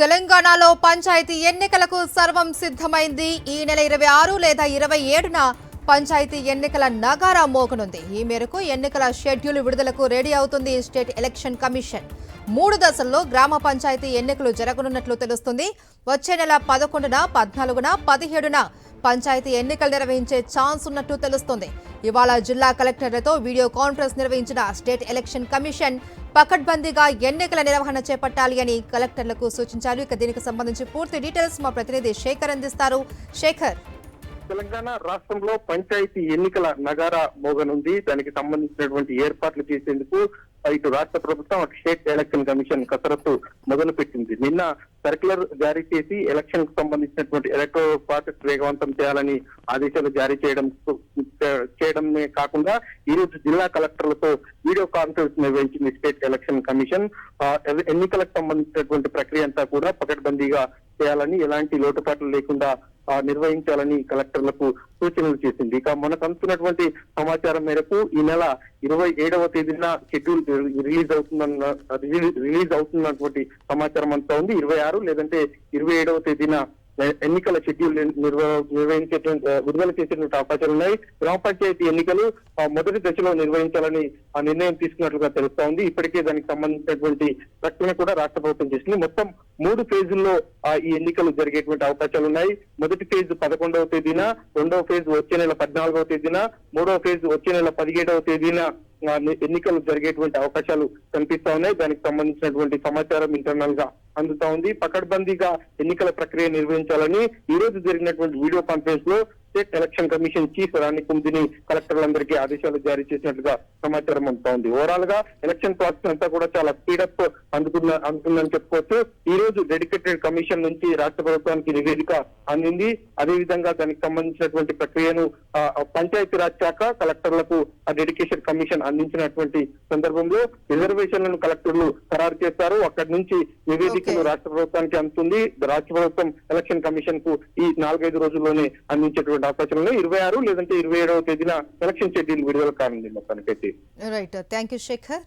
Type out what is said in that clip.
తెలంగాణలో పంచాయతీ ఎన్నికలకు సర్వం సిద్ధమైంది. ఈ నెల 26 లేదా 27న పంచాయతీ ఎన్నికల నగారా మోగనుంది. ఈ మేరకు ఎన్నికల షెడ్యూల్ విడుదలకు రెడీ అవుతుంది స్టేట్ ఎలక్షన్ కమిషన్. 3 దశల్లో గ్రామ పంచాయతీ ఎన్నికలు జరగనున్నట్లు తెలుస్తుంది. వచ్చే నెల 11న, 14న, 17న పంచాయతీ ఎన్నికలు నిర్వహించే ఛాన్స్ ఉన్నట్టు తెలుస్తుంది. ఇవాళ జిల్లా కలెక్టర్లతో వీడియో కాన్ఫరెన్స్ నిర్వహించిన స్టేట్ ఎలక్షన్ కమిషన్ పకడ్బందీగా ఎన్నికల నిర్వహణ చేపట్టాలి అని కలెక్టర్లకు సూచించారు. ఇక దీనికి సంబంధించి పూర్తి డీటెయిల్స్ మా ప్రతినిధి శేఖర్ అందిస్తారు. శేఖర్, తెలంగాణ రాష్ట్రంలో పంచాయతీ ఎన్నికల నగారా మోగనుంది. దానికి సంబంధించినటువంటి ఏర్పాట్లు చేసేందుకు ఇటు రాష్ట్ర ప్రభుత్వం అటు స్టేట్ ఎలక్షన్ కమిషన్ కసరత్తు మొదలు పెట్టింది. నిన్న సర్క్యులర్ జారీ చేసి ఎలక్షన్ కు సంబంధించినటువంటి ఎలక్టోరల్ ప్రాసెస్ వేగవంతం చేయాలని ఆదేశాలు జారీ చేయడమే కాకుండా ఈ రోజు జిల్లా కలెక్టర్లతో వీడియో కాన్ఫరెన్స్ నిర్వహించింది స్టేట్ ఎలక్షన్ కమిషన్. ఎన్నికలకు సంబంధించినటువంటి ప్రక్రియ అంతా కూడా పకడ్బందీగా చేయాలని, ఎలాంటి లోటుపాట్లు లేకుండా నిర్వహించాలని కలెక్టర్లకు సూచనలు చేసింది. ఇక మనకు అందుతున్నటువంటి సమాచారం మేరకు ఈ నెల 27వ తేదీన షెడ్యూల్ రిలీజ్ అవుతున్నటువంటి సమాచారం అంతా ఉంది. 26 లేదంటే 27వ తేదీన ఎన్నికల షెడ్యూల్ విడుదల చేసేటువంటి అవకాశాలు ఉన్నాయి. గ్రామ పంచాయతీ ఎన్నికలు మొదటి దశలో నిర్వహించాలని నిర్ణయం తీసుకున్నట్లుగా తెలుస్తా ఉంది. ఇప్పటికే దానికి సంబంధించినటువంటి ప్రకటన కూడా రాష్ట్ర ప్రభుత్వం చేసింది. మొత్తం 3 ఫేజుల్లో ఈ ఎన్నికలు జరిగేటువంటి అవకాశాలు ఉన్నాయి. మొదటి ఫేజ్ 11వ తేదీన, రెండవ ఫేజ్ వచ్చే నెల 14వ తేదీన, మూడవ ఫేజ్ వచ్చే నెల 17వ తేదీన ఎన్నికలు జరిగేటువంటి అవకాశాలు కనిపిస్తా ఉన్నాయి. దానికి సంబంధించినటువంటి సమాచారం ఇంటర్నల్ గా అందుతా ఉంది. పకడ్బందీగా ఎన్నికల ప్రక్రియ నిర్వహించాలని ఈ రోజు జరిగినటువంటి వీడియో కాన్ఫరెన్స్ లో స్టేట్ ఎలక్షన్ కమిషన్ చీఫ్ రాణి కుందిని కలెక్టర్లందరికీ ఆదేశాలు జారీ చేసినట్లుగా సమాచారం అందుతా ఉంది. ఓవరాల్ గా ఎలక్షన్ ప్రాసెస్ అంతా కూడా చాలా స్పీడప్ అందుతుందని చెప్పుకోవచ్చు. ఈ రోజు డెడికేటెడ్ కమిషన్ నుంచి రాష్ట్ర ప్రభుత్వానికి నివేదిక అందింది. అదేవిధంగా దానికి సంబంధించినటువంటి ప్రక్రియను పంచాయతీరాజ్ శాఖ కలెక్టర్లకు ఆ డెడికేషన్ కమిషన్ అందించినటువంటి సందర్భంలో రిజర్వేషన్లను కలెక్టర్లు ఖరారు చేస్తారు. అక్కడి నుంచి నివేదికను రాష్ట్ర ప్రభుత్వానికి అందుతుంది. రాష్ట్ర ప్రభుత్వం ఎలక్షన్ కమిషన్ కు ఈ 4-5 రోజుల్లోనే అందించేటువంటి అవకాశాలు 26 లేదంటే 27వ తేదీన ఎలక్షన్ షెడ్యూల్ విడుదల కానుంది మొత్తానికైతే. Right, thank you Shekhar.